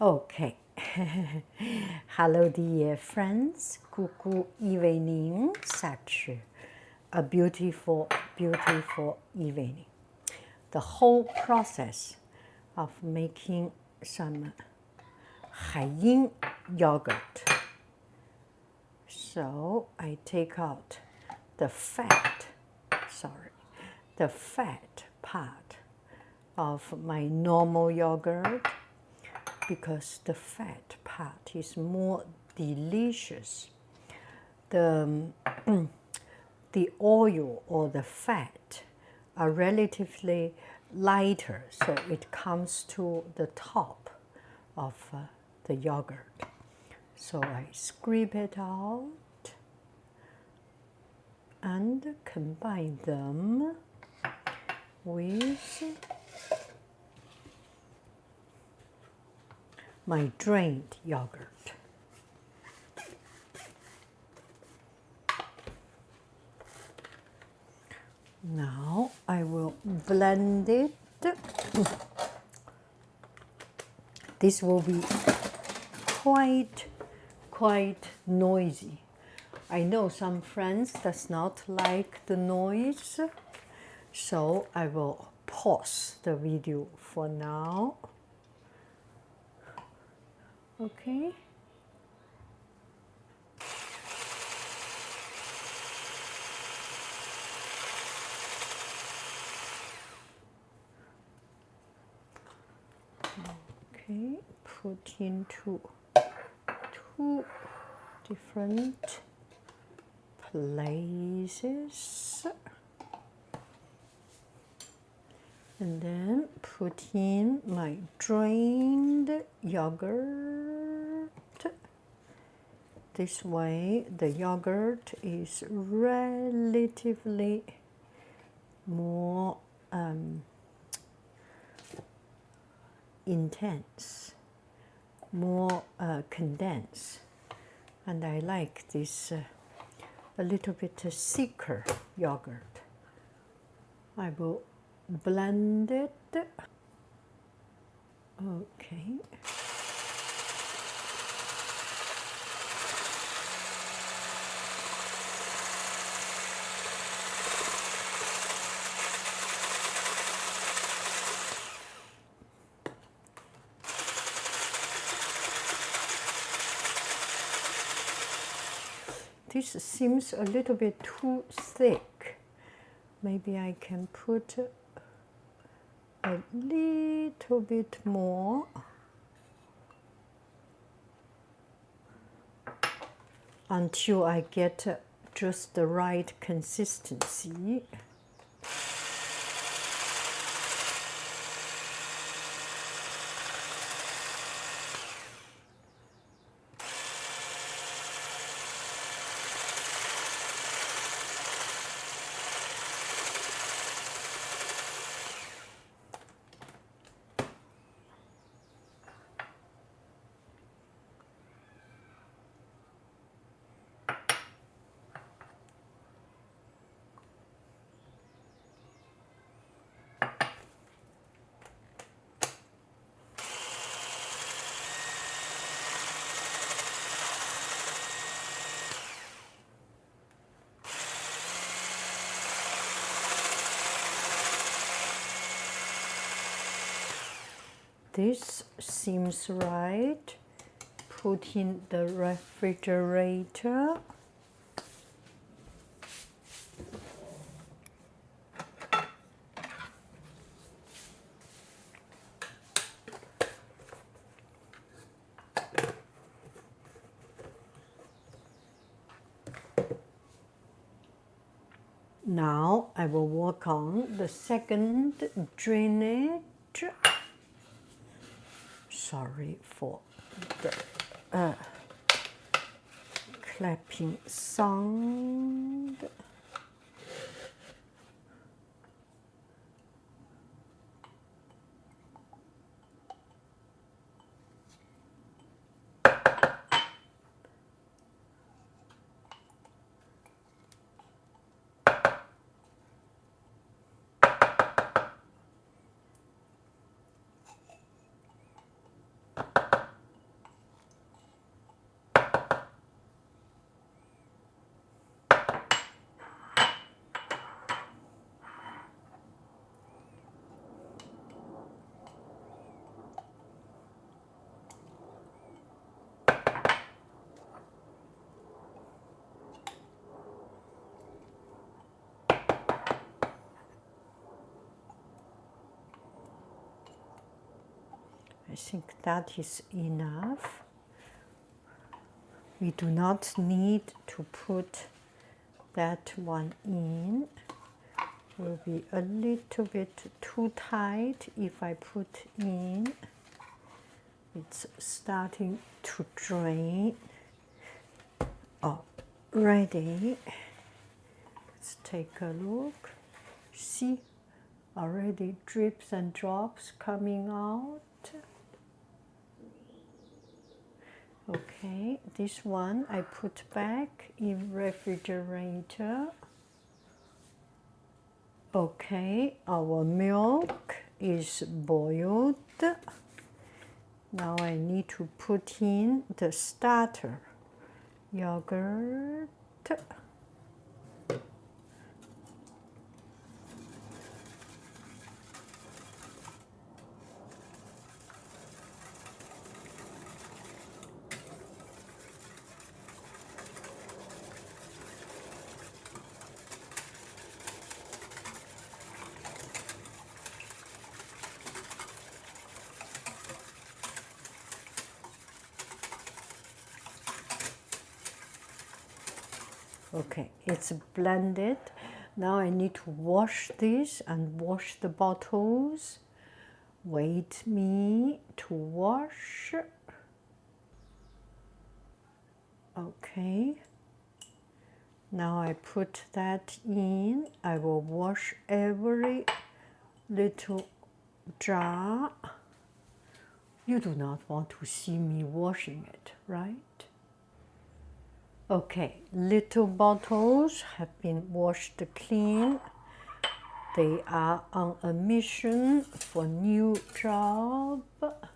Okay. Hello, dear friends. Good evening. Such a beautiful, beautiful evening. The whole process of making some yanghaiying yogurt. So I take out the fat part of my normal yogurt because the fat part is more delicious. The oil or the fat are relatively lighter, so it comes to the top of the yogurt. So I scrape it out and combine them with my drained yogurt. Now I will blend it. This will be quite noisy. I know some friends does not like the noise, so I will pause the video for now. Okay. Okay, put into two different places. And then put in my drained yogurt. This way the yogurt is relatively more intense, more condensed. And I like this a little bit thicker yogurt. I will blend it. Okay. This seems a little bit too thick. Maybe I can put a little bit more until I get just the right consistency. This seems right. Put in the refrigerator. Now I will work on the second drainage. Sorry for the clapping sound. I think that is enough. We do not need to put that one in. Will be a little bit too tight if I put in. It's starting to drain. Already. Let's take a look. See, already drips and drops coming out. Okay, this one I put back in refrigerator. Okay, our milk is boiled. Now I need to put in the starter yogurt. Okay, it's blended. Now I need to wash this and wash the bottles. Wait me to wash. Okay. Now I put that in. I will wash every little jar. You do not want to see me washing it, right? Okay, little bottles have been washed clean. They are on a mission for new job. 1,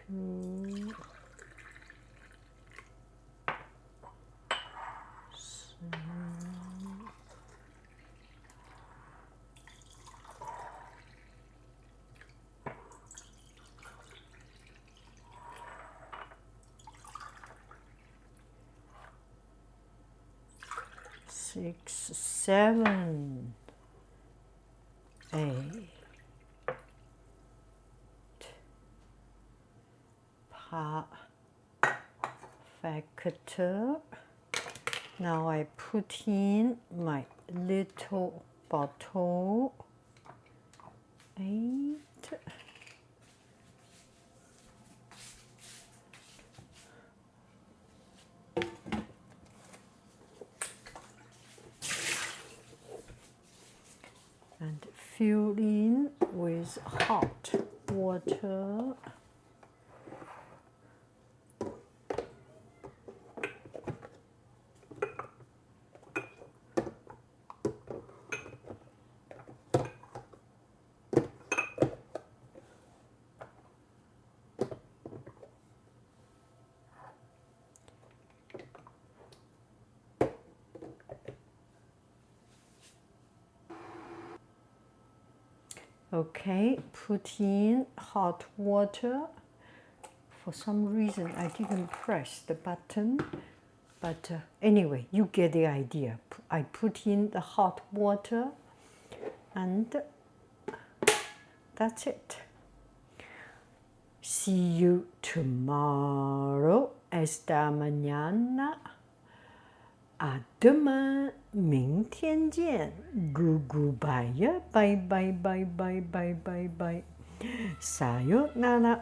2, 3. 6, 7, 8. Perfect. Now I put in my little bottle. 8. And fill in with hot water. Okay, put in hot water. For some reason, I didn't press the button, but anyway, you get the idea. I put in the hot water, and that's it. See you tomorrow. Esta mañana. A demain. 明天见 Goodbye. Bye bye bye bye bye bye bye. Sayonara.